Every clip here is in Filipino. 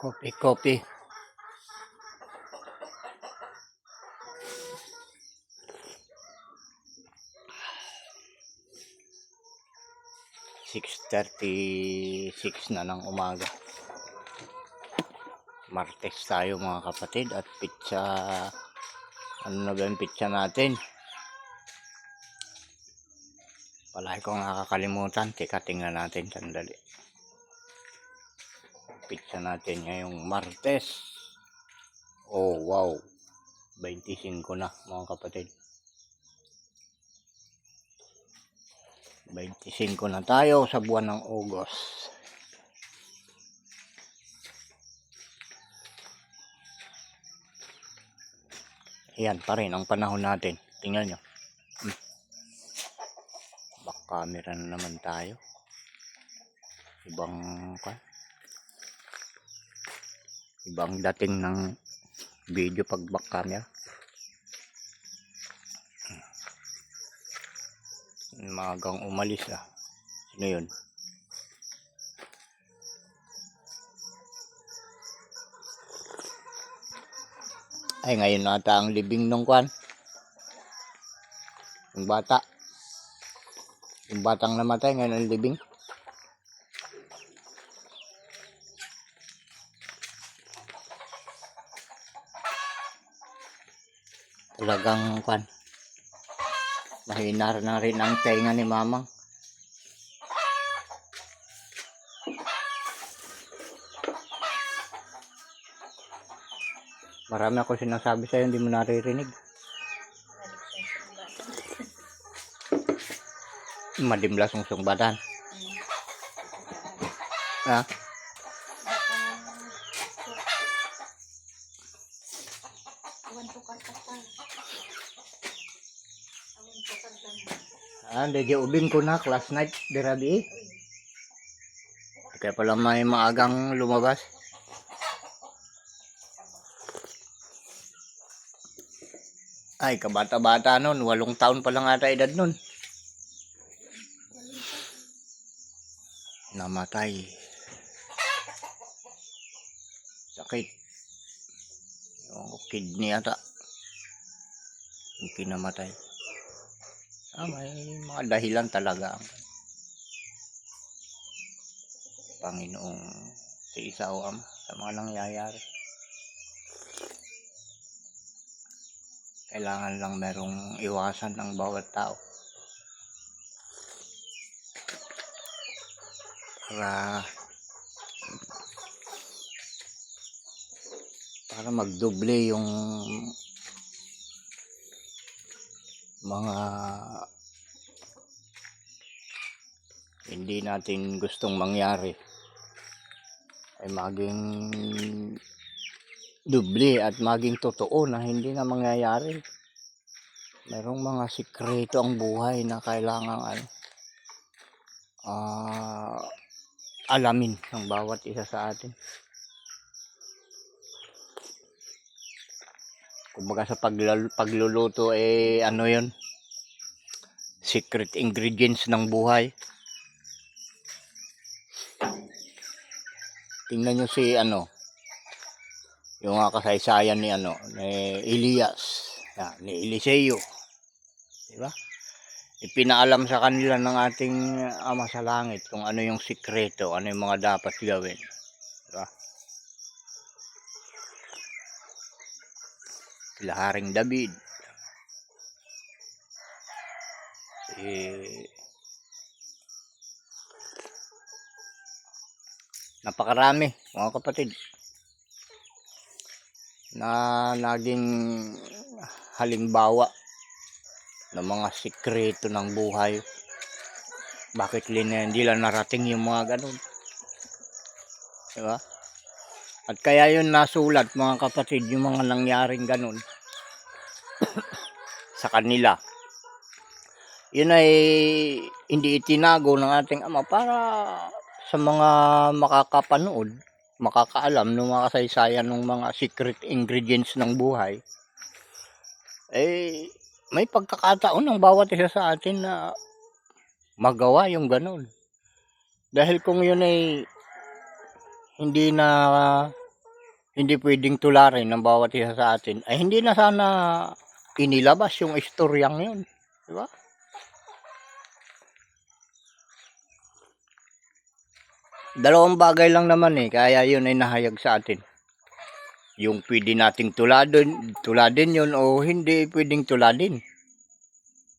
Kopi-kopi. (6:36) na ng umaga. Martes tayo mga kapatid at pizza. Ano na ba yung pizza natin? Palagi kong nakakalimutan. Teka, tingnan natin sandali. Pizza natin ngayong Martes. Oh wow, 25 na mga kapatid. 25 na tayo sa buwan ng August. Ayan pa rin ang panahon natin. Tingnan nyo. Back camera na naman tayo. Ibang dating ng video pag back camera. Magang umalis ah. Sino yun? Ay, ngayon nata ang libing nung kwan. Yung bata. Yung batang namatay, ngayon ang libing. Talagang kwan. Mahina na rin ang tainga ni mamang. Marami ako sinasabi sa'yo, hindi mo naririnig. Madimlas ang sungbatan. Ha? Hindi ubing ko na class night dirabi. Kaya pala may maagang lumabas. Ay, kabata-bata nun. 8 taon pa lang ata edad nun. Namatay. Sakit. Yung kidney ata. Yung kinamatay. May mga dahilan talaga ang Panginoong si isa o Ama sa mga nangyayari. Kailangan lang merong iwasan ng bawat tao para magdoble yung mga hindi natin gustong mangyari ay maging doble at maging totoo na hindi na mangyayari. Merong mga sikreto ang buhay na kailangan alamin ng bawat isa sa atin. Kumbaga sa pagluluto ano yun? Secret ingredients ng buhay. Tingnan nyo si yung kasaysayan ni Elias, ni Eliseo, di ba? Ipinaalam sa kanila ng ating Ama sa Langit kung ano yung sikreto, ano yung mga dapat gawin, di ba? Sila Haring David, napakarami mga kapatid na naging halimbawa ng mga sikreto ng buhay. Bakit hindi lang narating yung mga ganun, diba? At kaya yun nasulat mga kapatid, yung mga nangyaring ganun sa kanila, yun ay hindi itinago ng ating Ama para sa mga makakapanood, makakaalam ng mga kasaysayan ng mga secret ingredients ng buhay. May pagkakataon ng bawat isa sa atin na magawa yung ganun. Dahil kung yun ay hindi na hindi pwedeng tularin ng bawat isa sa atin, ay hindi na sana inilabas yung istoryang yun. Di ba? Dalawang bagay lang naman kaya yun ay nahayag sa atin. Yung pwede nating tuladin yun o hindi pwedeng tuladin.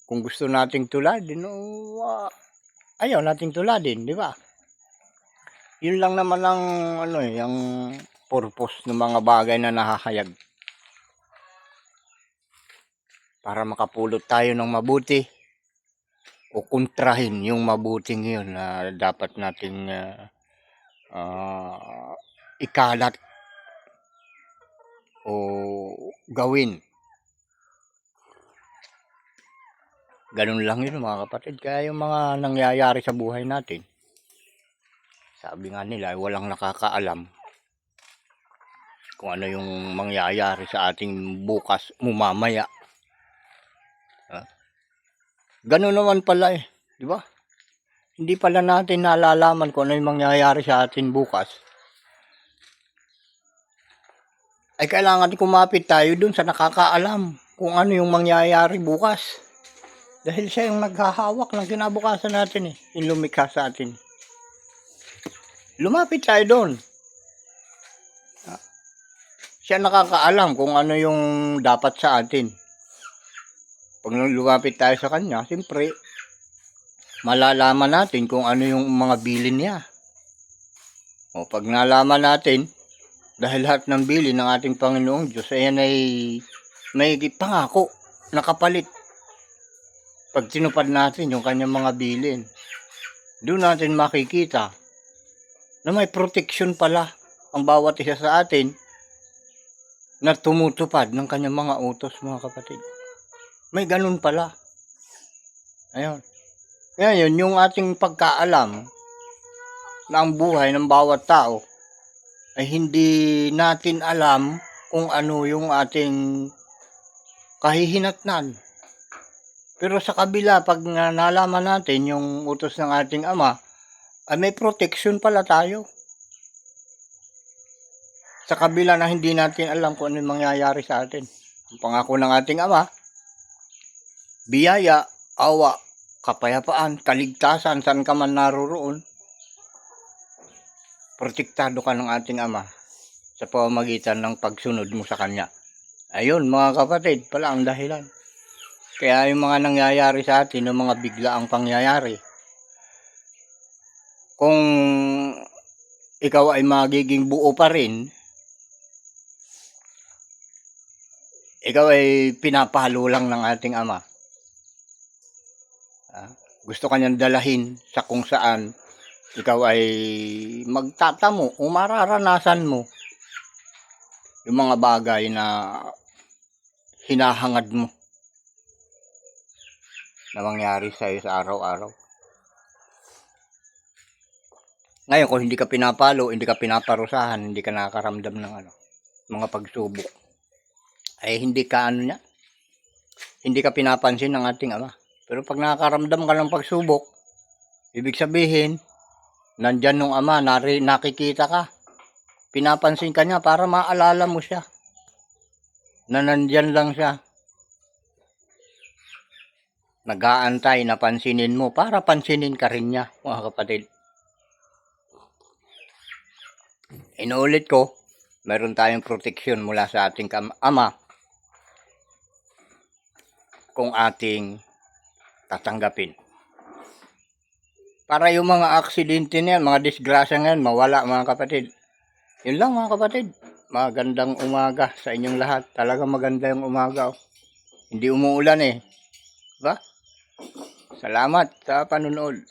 Kung gusto nating tuladin o ayaw nating tuladin, di ba? Yun lang naman ang yung purpose ng mga bagay na nahahayag. Para makapulot tayo ng mabuti o kontrahin yung mabuting yun na dapat nating ikalat o gawin. Ganun lang yun mga kapatid. Kaya yung mga nangyayari sa buhay natin, sabi nga nila, walang nakakaalam kung ano yung mangyayari sa ating bukas mamaya. Ganun naman pala di ba? Hindi pala natin nalalaman kung ano yung mangyayari sa atin bukas. Ay kailangan kumapit tayo dun sa nakakaalam kung ano yung mangyayari bukas. Dahil siya yung naghahawak ng kinabukasan natin yung lumikha sa atin. Lumapit tayo doon. Siya nakakaalam kung ano yung dapat sa atin. Pag lumapit tayo sa kanya, siyempre, malalaman natin kung ano yung mga bilin niya. O pag nalaman natin, dahil lahat ng bilin ng ating Panginoong Diyos, ayan ay may pangako, nakapalit. Pag tinupad natin yung kanyang mga bilin, doon natin makikita na may protection pala ang bawat isa sa atin na tumutupad ng kanyang mga utos, mga kapatid. May ganun pala. Ayun. Ngayon, yung ating pagkaalam na ang buhay ng bawat tao ay hindi natin alam kung ano yung ating kahihinatnan. Pero sa kabila, pag nalaman natin yung utos ng ating Ama, ay may protection pala tayo. Sa kabila na hindi natin alam kung ano yung mangyayari sa atin. Ang pangako ng ating Ama, biyaya, awa, kapayapaan, kaligtasan, saan ka man naroroon, protektado ka ng ating Ama sa pamamagitan ng pagsunod mo sa Kanya. Ayun mga kapatid, pala ang dahilan. Kaya yung mga nangyayari sa atin, yung mga biglaang pangyayari, kung ikaw ay magiging buo pa rin, ikaw ay pinapahalo lang ng ating Ama. Gusto kanyang dalahin sa kung saan ikaw ay magtatamo o mararanasan mo yung mga bagay na hinahangad mo na mangyari sa iyo sa araw-araw. Ngayon, kung hindi ka pinapalo, hindi ka pinaparusahan, hindi ka nakakaramdam ng mga pagsubok, ay hindi ka hindi ka pinapansin ng ating Ama. Pero pag nakakaramdam ka ng pagsubok, ibig sabihin, nandyan nung Ama, nakikita ka, pinapansin ka niya para maalala mo siya, na nandyan lang siya. Nag-aantay na pansinin mo para pansinin ka rin niya, mga kapatid. Inuulit ko, meron tayong proteksyon mula sa ating Ama kung ating tatanggapin. Para yung mga aksidente niyan, mga disgrasya ngayon, mawala mga kapatid. Yun lang mga kapatid. Magandang umaga sa inyong lahat. Talaga maganda yung umaga. Hindi umuulan Diba? Salamat sa panunood.